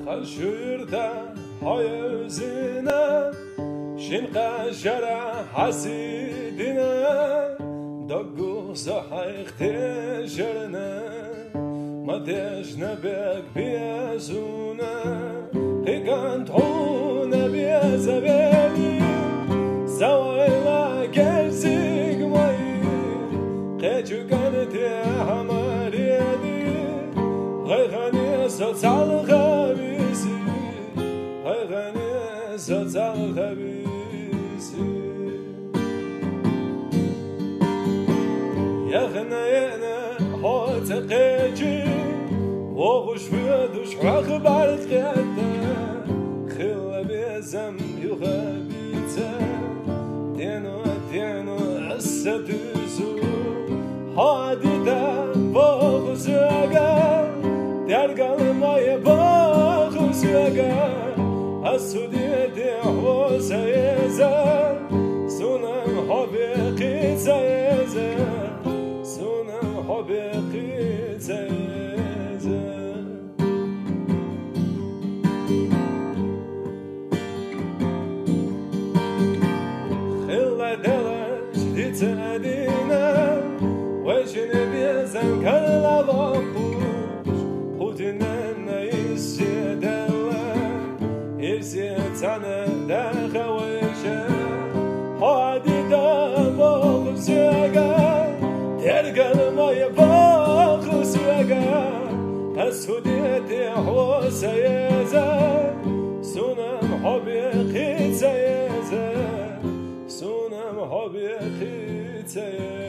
خشورده های زینه شین قشره حسیدینه دگو زحیق تجرنه ما تجنه بک بیزونه قیقند هونه بیزبیلی زوایلا گرزیگ مایی قیچو گنتی هماریدی غیغنی زلزال خبیزی غیغنی زلزال خبیزی یغنینا هات قیچی وغش بیدوش حق برقیده خیل بیزم یخبیته دینو استدوزو هادیده وغزوگه درگلمای باغزوگه اسودیده حوزیزه سونم حبی قیزیزه سونم حبی قیزیزه خیل دلش دیتدینه وجنی بیزن کلا بامبوش خودینه نیستی دله ایزی تنه دخویشه حادی دا باغزیگه درگلمای باغزیگه اسودیتی حوزیزه سونم حبی قیزیزه سونم حبی قیزیزه